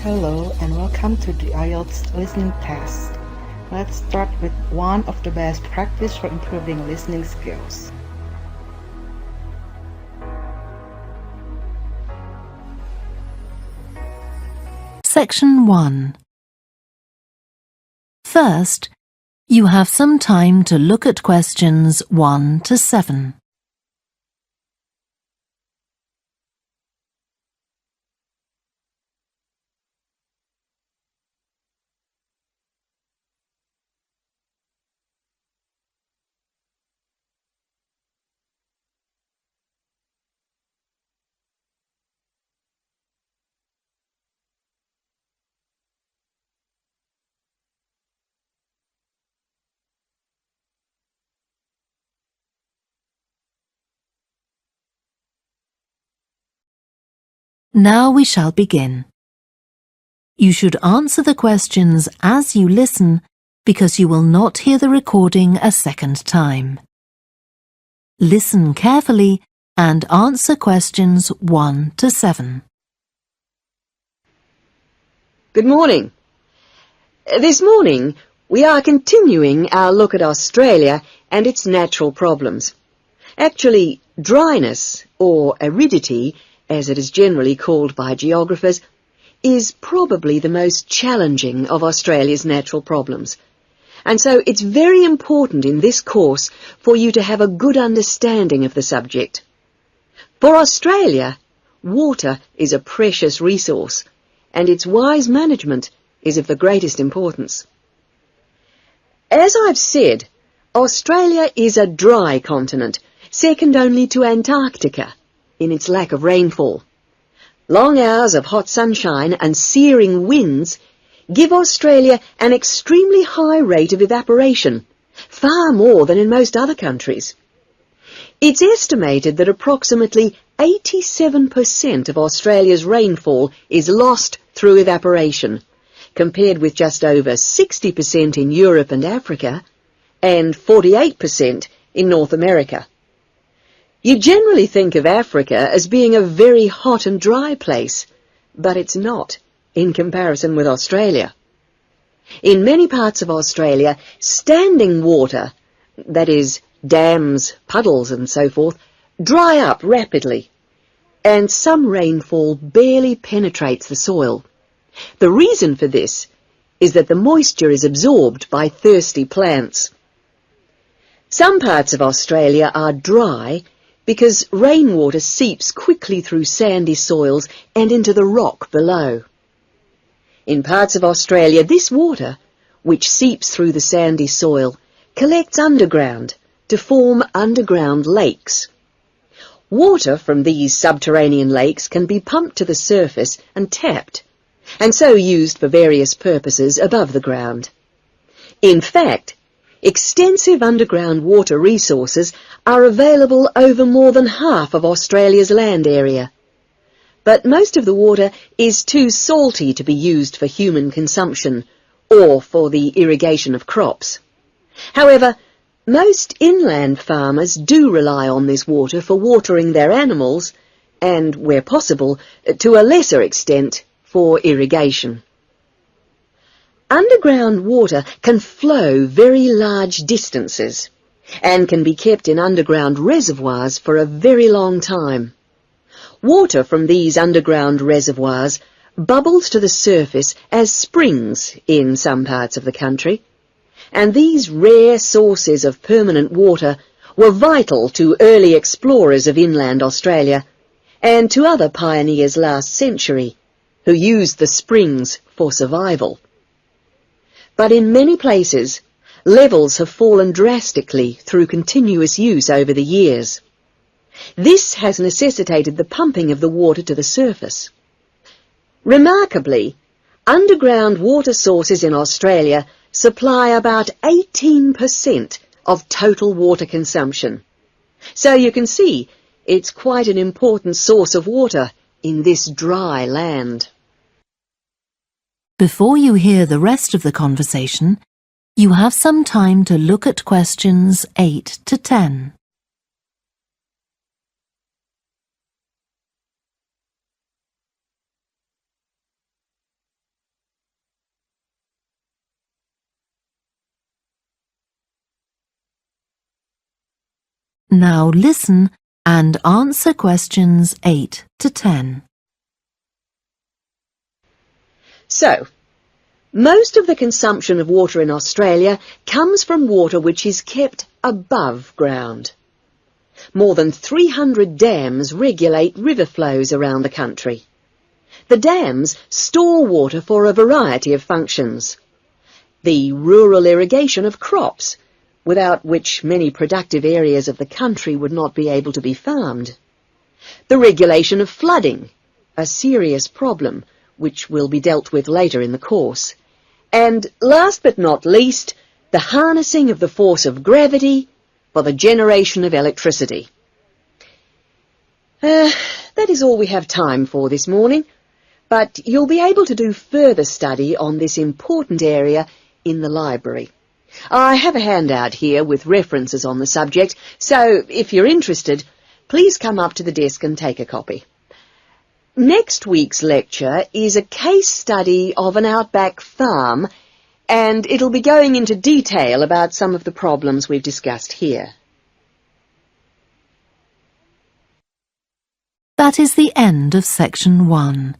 Hello and welcome to the IELTS listening test. Let's start with one of the best practice for improving listening skills. Section 1. First, you have some time to look at questions 1 to 7. Now we shall begin. You should answer the questions as you listen because you will not hear the recording a second time. Listen carefully and answer questions 1 to 7. Good morning. This morning we are continuing our look at Australia and its natural problems. Actually, dryness, or aridity, as it is generally called by geographers, is probably the most challenging of Australia's natural problems. And so it's very important in this course for you to have a good understanding of the subject. For Australia, water is a precious resource, and its wise management is of the greatest importance. As I've said, Australia is a dry continent, second only to Antarctica in its lack of rainfall. Long hours of hot sunshine and searing winds give Australia an extremely high rate of evaporation, far more than in most other countries. It's estimated that approximately 87% of Australia's rainfall is lost through evaporation, compared with just over 60% in Europe and Africa, and 48% in North America. You generally think of Africa as being a very hot and dry place, but it's not in comparison with Australia. In many parts of Australia, standing water, that is, dams, puddles and so forth, dry up rapidly, and some rainfall barely penetrates the soil. The reason for this is that the moisture is absorbed by thirsty plants. Some parts of Australia are dry because rainwater seeps quickly through sandy soils and into the rock below. In parts of Australia, this water, which seeps through the sandy soil, collects underground to form underground lakes. Water from these subterranean lakes can be pumped to the surface and tapped, and so used for various purposes above the ground. In fact, extensive underground water resources are available over more than half of Australia's land area. But most of the water is too salty to be used for human consumption or for the irrigation of crops. However, most inland farmers do rely on this water for watering their animals and, where possible, to a lesser extent, for irrigation. Underground water can flow very large distances and can be kept in underground reservoirs for a very long time. Water from these underground reservoirs bubbles to the surface as springs in some parts of the country, and these rare sources of permanent water were vital to early explorers of inland Australia and to other pioneers last century who used the springs for survival. But in many places, levels have fallen drastically through continuous use over the years. This has necessitated the pumping of the water to the surface. Remarkably, underground water sources in Australia supply about 18% of total water consumption. So you can see it's quite an important source of water in this dry land. Before you hear the rest of the conversation, you have some time to look at questions 8 to 10. Now listen and answer questions 8 to 10. So, most of the consumption of water in Australia comes from water which is kept above ground. More than 300 dams regulate river flows around the country. The dams store water for a variety of functions. The rural irrigation of crops, without which many productive areas of the country would not be able to be farmed. The regulation of flooding, a serious problem which will be dealt with later in the course. And last but not least, the harnessing of the force of gravity for the generation of electricity. That is all we have time for this morning, but you'll be able to do further study on this important area in the library. I have a handout here with references on the subject, so if you're interested, please come up to the desk and take a copy. Next week's lecture is a case study of an outback farm, and it'll be going into detail about some of the problems we've discussed here. That is the end of section 1.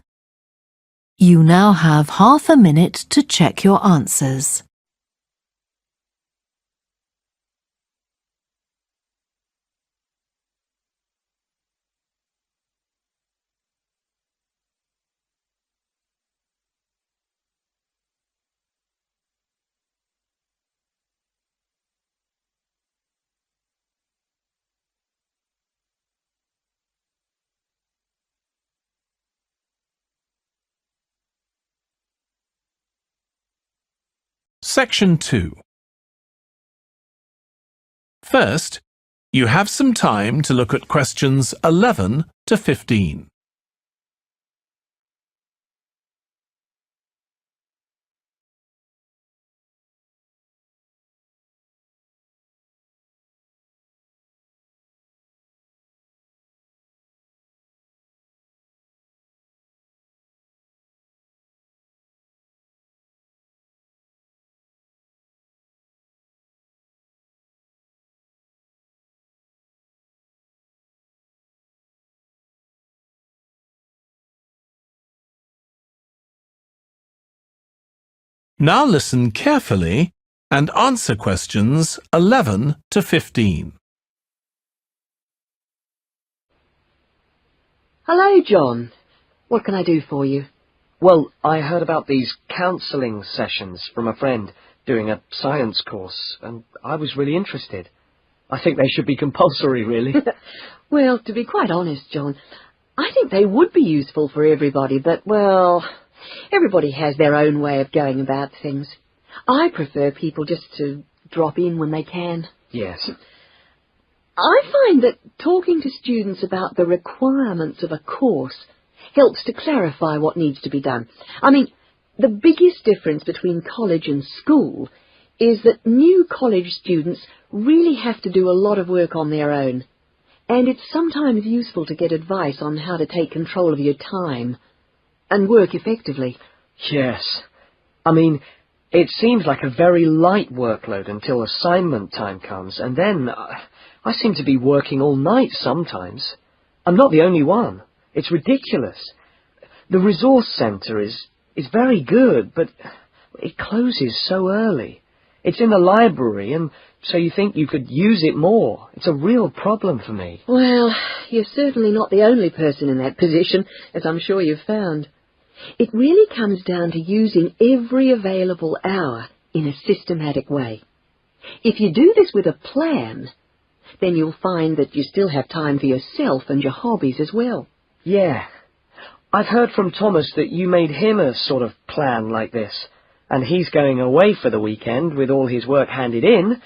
You now have half a minute to check your answers. Section 2. First, you have some time to look at questions 11 to 15. Now listen carefully and answer questions 11 to 15. Hello, John. What can I do for you? Well, I heard about these counselling sessions from a friend doing a science course, and I was really interested. I think they should be compulsory, really. Well, to be quite honest, John, I think they would be useful for everybody, but, well, everybody has their own way of going about things. I prefer people just to drop in when they can. Yes. I find that talking to students about the requirements of a course helps to clarify what needs to be done. I mean, the biggest difference between college and school is that new college students really have to do a lot of work on their own, and it's sometimes useful to get advice on how to take control of your time and work effectively. Yes. I mean, it seems like a very light workload until assignment time comes, and then I seem to be working all night sometimes. I'm not the only one. It's ridiculous. The resource centre is very good, but it closes so early. It's in the library, and so you think you could use it more. It's a real problem for me. Well, you're certainly not the only person in that position, as I'm sure you've found. It really comes down to using every available hour in a systematic way. If you do this with a plan, then you'll find that you still have time for yourself and your hobbies as well. Yeah. I've heard from Thomas that you made him a sort of plan like this, and he's going away for the weekend with all his work handed in,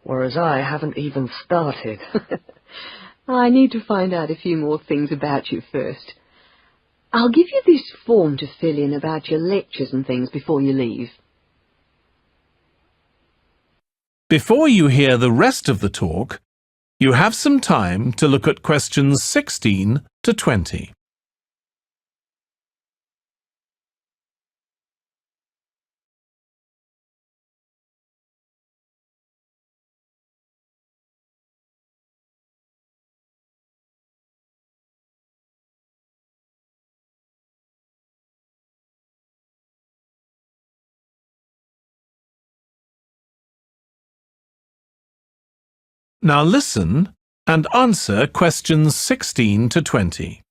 whereas I haven't even started. I need to find out a few more things about you first. I'll give you this form to fill in about your lectures and things before you leave. Before you hear the rest of the talk, you have some time to look at questions 16 to 20. Now listen and answer questions 16 to 20.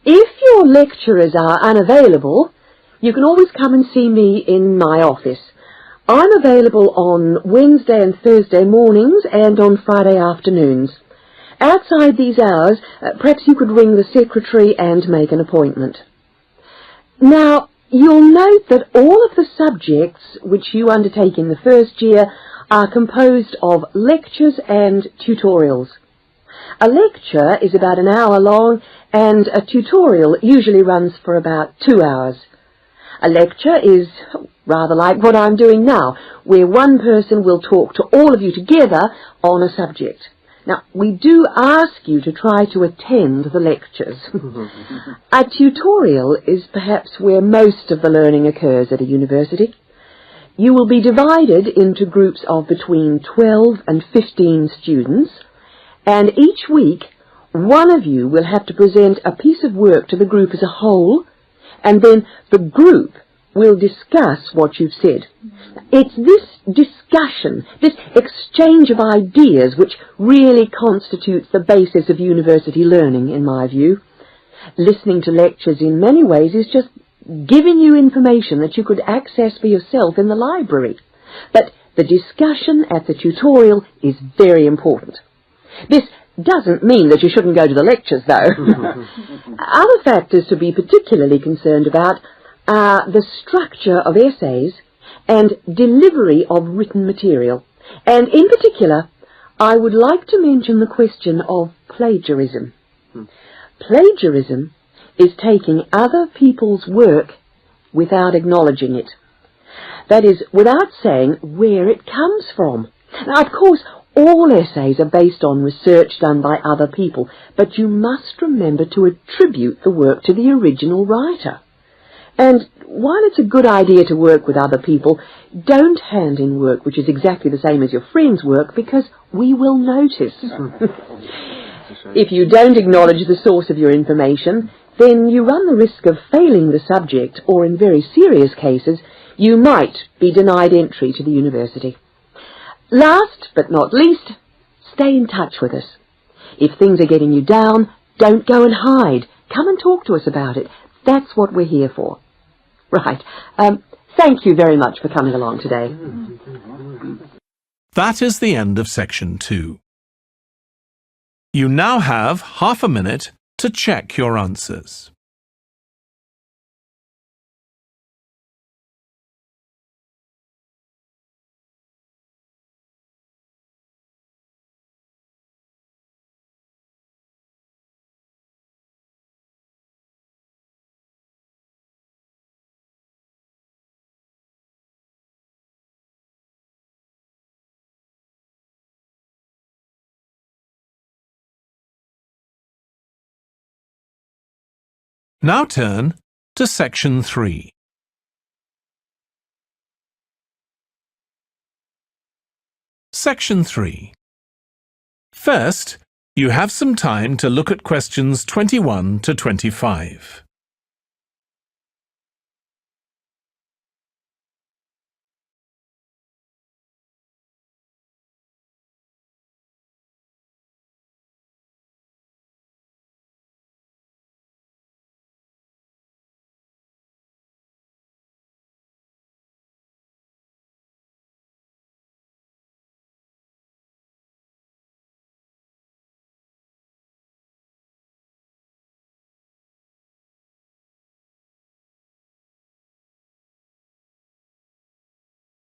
If your lecturers are unavailable, you can always come and see me in my office. I'm available on Wednesday and Thursday mornings and on Friday afternoons. Outside these hours, perhaps you could ring the secretary and make an appointment. Now, you'll note that all of the subjects which you undertake in the first year are composed of lectures and tutorials. A lecture is about an hour long and a tutorial usually runs for about 2 hours. A lecture is rather like what I'm doing now, where one person will talk to all of you together on a subject. Now, we do ask you to try to attend the lectures. A tutorial is perhaps where most of the learning occurs at a university. You will be divided into groups of between 12 and 15 students, and each week one of you will have to present a piece of work to the group as a whole, and then the group will discuss what you've said. It's this discussion, this exchange of ideas, which really constitutes the basis of university learning, in my view. Listening to lectures in many ways is just giving you information that you could access for yourself in the library. But the discussion at the tutorial is very important. This doesn't mean that you shouldn't go to the lectures, though. Other factors to be particularly concerned about are the structure of essays and delivery of written material. And in particular, I would like to mention the question of plagiarism. Plagiarism is taking other people's work without acknowledging it. That is, without saying where it comes from. Now, of course, all essays are based on research done by other people, but you must remember to attribute the work to the original writer. And while it's a good idea to work with other people, don't hand in work which is exactly the same as your friend's work, because we will notice. If you don't acknowledge the source of your information, then you run the risk of failing the subject, or in very serious cases, you might be denied entry to the university. Last but not least, stay in touch with us. If things are getting you down, don't go and hide. Come and talk to us about it. That's what we're here for. Right. Thank you very much for coming along today. That is the end of section 2. You now have half a minute to check your answers. Now turn to section 3. Section 3. First, you have some time to look at questions 21 to 25.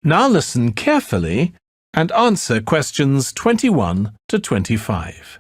Now listen carefully and answer questions 21 to 25.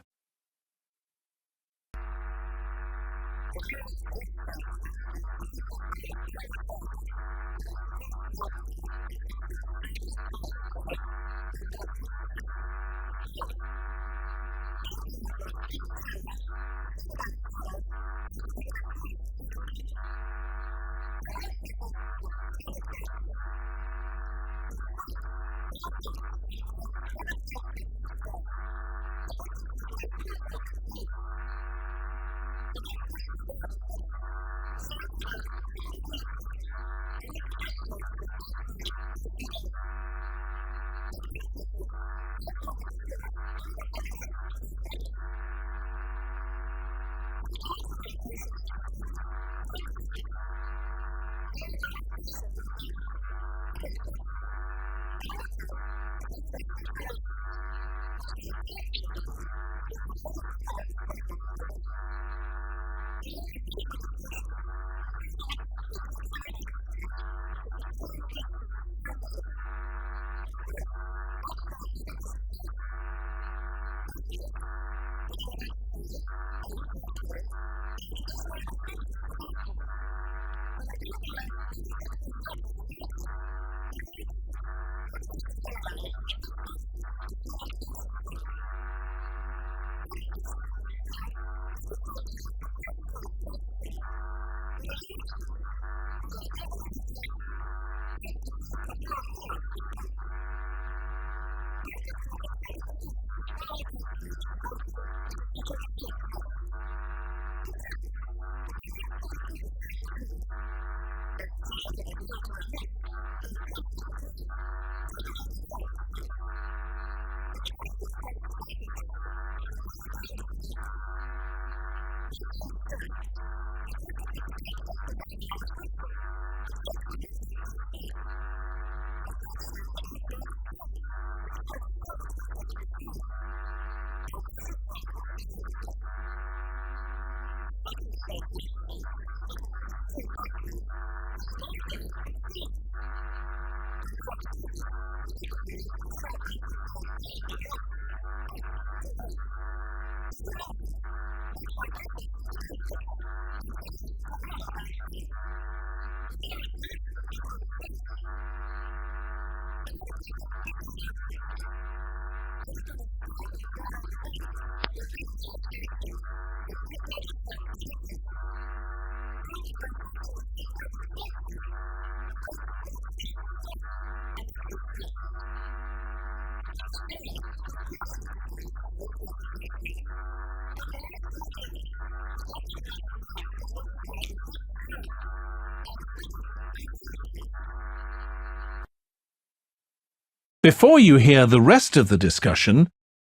Before you hear the rest of the discussion,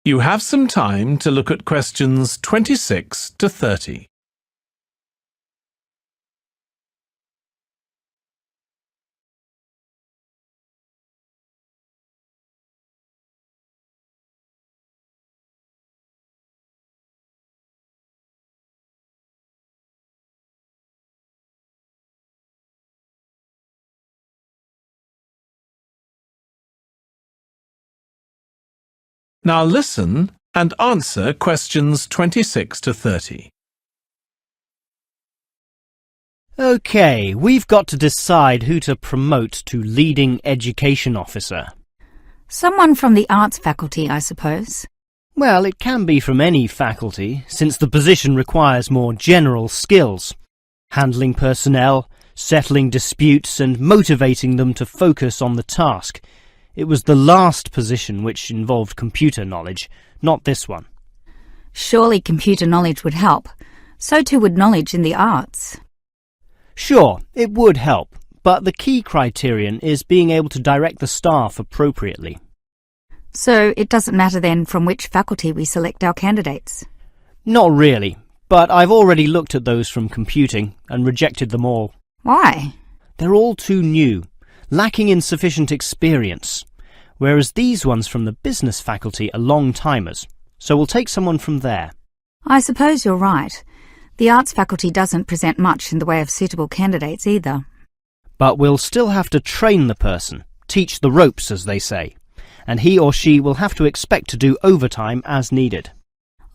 you have some time to look at questions 26 to 30. Now listen and answer questions 26 to 30. OK, we've got to decide who to promote to leading education officer. Someone from the arts faculty, I suppose. Well, it can be from any faculty, since the position requires more general skills. Handling personnel, settling disputes and motivating them to focus on the task. It was the last position which involved computer knowledge, not this one. Surely computer knowledge would help. So too would knowledge in the arts. Sure, it would help, but the key criterion is being able to direct the staff appropriately. So it doesn't matter then from which faculty we select our candidates? Not really, but I've already looked at those from computing and rejected them all. Why? They're all too new, lacking in sufficient experience, whereas these ones from the business faculty are long-timers, so we'll take someone from there. I suppose you're right. The arts faculty doesn't present much in the way of suitable candidates either. But we'll still have to train the person, teach the ropes, as they say, and he or she will have to expect to do overtime as needed.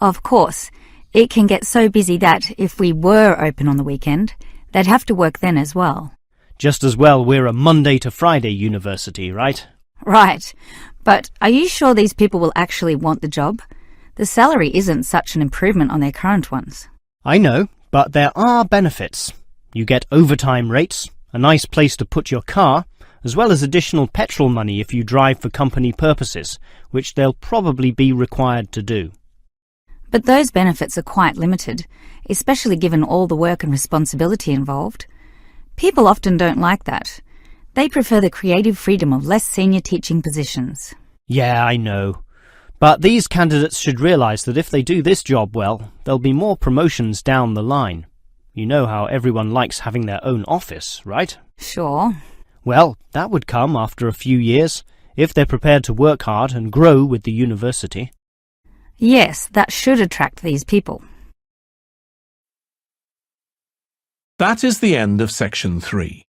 Of course, it can get so busy that if we were open on the weekend, they'd have to work then as well. Just as well we're a Monday to Friday university, right? Right. But are you sure these people will actually want the job? The salary isn't such an improvement on their current ones. I know, but there are benefits. You get overtime rates, a nice place to put your car, as well as additional petrol money if you drive for company purposes, which they'll probably be required to do. But those benefits are quite limited, especially given all the work and responsibility involved. People often don't like that. They prefer the creative freedom of less senior teaching positions. Yeah, I know. But these candidates should realise that if they do this job well, there'll be more promotions down the line. You know how everyone likes having their own office, right? Sure. Well, that would come after a few years, if they're prepared to work hard and grow with the university. Yes, that should attract these people. That is the end of section 3.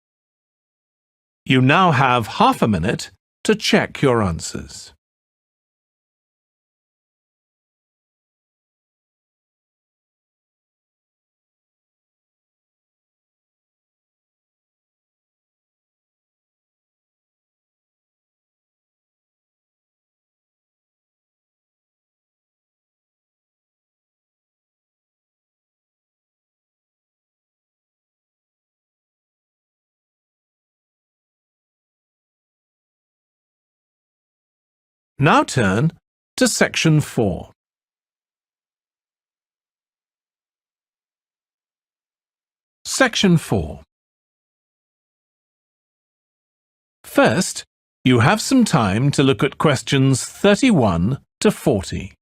You now have half a minute to check your answers. Now turn to section 4. Section 4. First, you have some time to look at questions 31 to 40.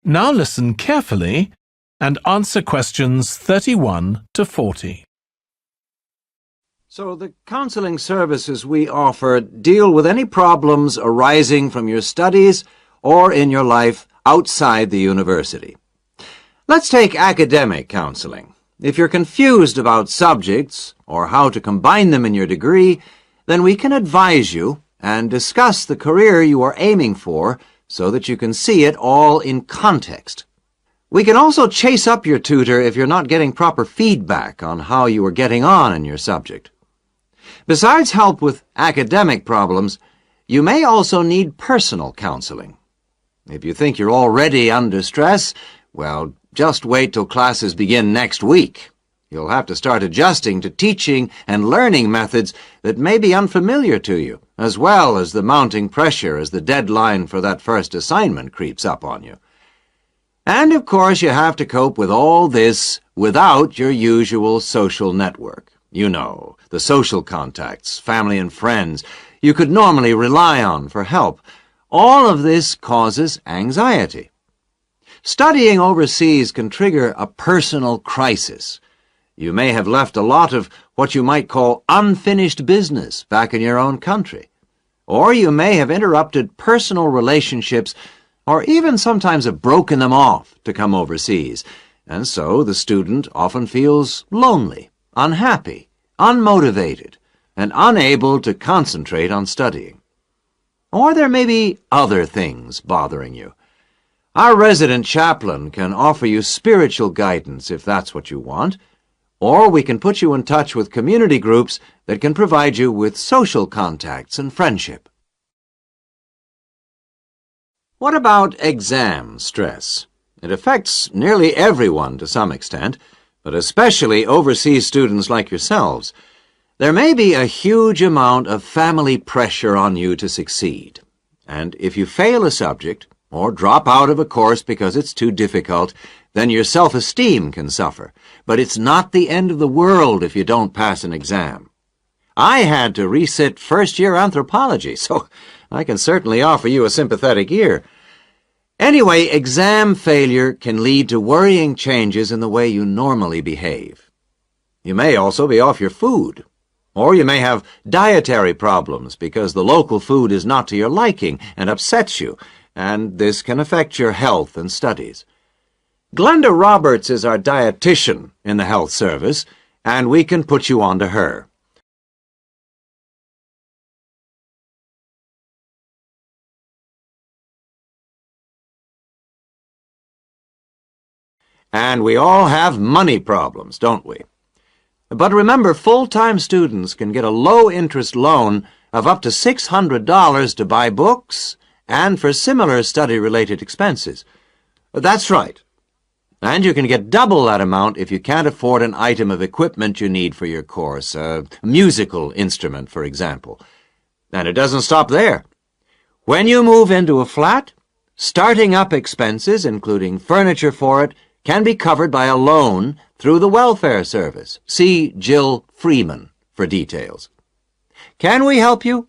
Now listen carefully and answer questions 31 to 40. So the counseling services we offer deal with any problems arising from your studies or in your life outside the university. Let's take academic counseling. If you're confused about subjects or how to combine them in your degree, then we can advise you and discuss the career you are aiming for so that you can see it all in context. We can also chase up your tutor if you're not getting proper feedback on how you are getting on in your subject. Besides help with academic problems, you may also need personal counseling. If you think you're already under stress, well, just wait till classes begin next week. You'll have to start adjusting to teaching and learning methods that may be unfamiliar to you, as well as the mounting pressure as the deadline for that first assignment creeps up on you. And, of course, you have to cope with all this without your usual social network. You know, the social contacts, family and friends you could normally rely on for help. All of this causes anxiety. Studying overseas can trigger a personal crisis. You may have left a lot of what you might call unfinished business back in your own country. Or you may have interrupted personal relationships or even sometimes have broken them off to come overseas. And so the student often feels lonely, unhappy, unmotivated, and unable to concentrate on studying. Or there may be other things bothering you. Our resident chaplain can offer you spiritual guidance if that's what you want, or we can put you in touch with community groups that can provide you with social contacts and friendship. What about exam stress? It affects nearly everyone to some extent, but especially overseas students like yourselves. There may be a huge amount of family pressure on you to succeed, and if you fail a subject or drop out of a course because it's too difficult, then your self-esteem can suffer. But it's not the end of the world if you don't pass an exam. I had to resit first-year anthropology, so I can certainly offer you a sympathetic ear. Anyway, exam failure can lead to worrying changes in the way you normally behave. You may also be off your food, or you may have dietary problems because the local food is not to your liking and upsets you, and this can affect your health and studies. Glenda Roberts is our dietitian in the health service, and we can put you on to her. And we all have money problems, don't we? But remember, full-time students can get a low-interest loan of up to $600 to buy books and for similar study-related expenses. That's right. And you can get double that amount if you can't afford an item of equipment you need for your course, a musical instrument, for example. And it doesn't stop there. When you move into a flat, starting up expenses, including furniture for it, can be covered by a loan through the welfare service. See Jill Freeman for details. Can we help you?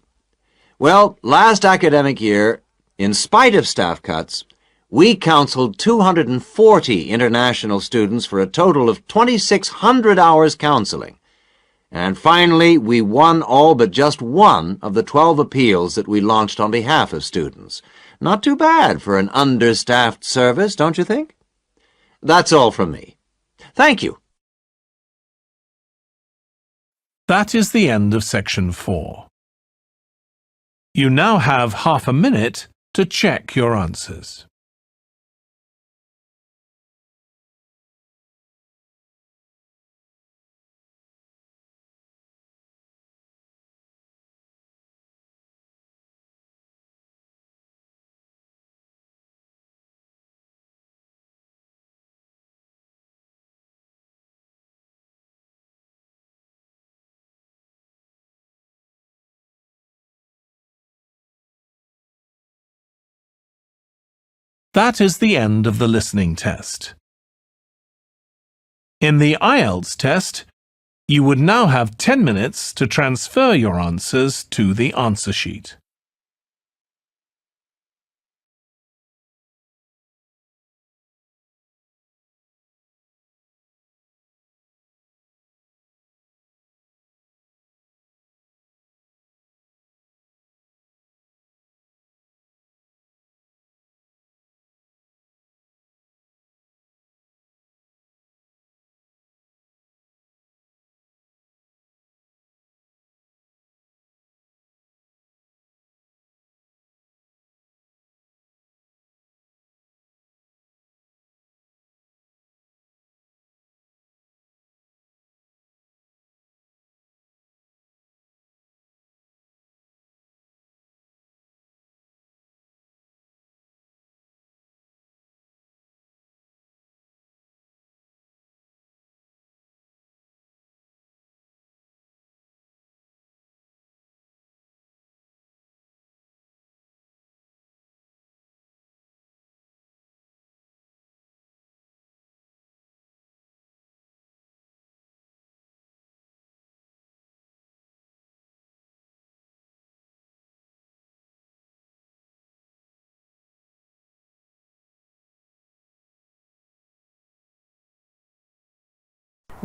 Well, last academic year, in spite of staff cuts, we counseled 240 international students for a total of 2,600 hours counseling. And finally, we won all but just one of the 12 appeals that we launched on behalf of students. Not too bad for an understaffed service, don't you think? That's all from me. Thank you. That is the end of section 4. You now have half a minute to check your answers. That is the end of the listening test. In the IELTS test, you would now have 10 minutes to transfer your answers to the answer sheet.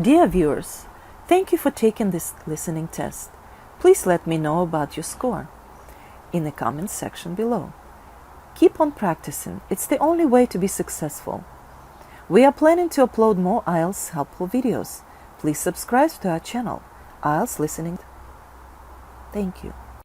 Dear viewers, thank you for taking this listening test. Please let me know about your score in the comments section below. Keep on practicing. It's the only way to be successful. We are planning to upload more IELTS helpful videos. Please subscribe to our channel, IELTS Listening. Thank you.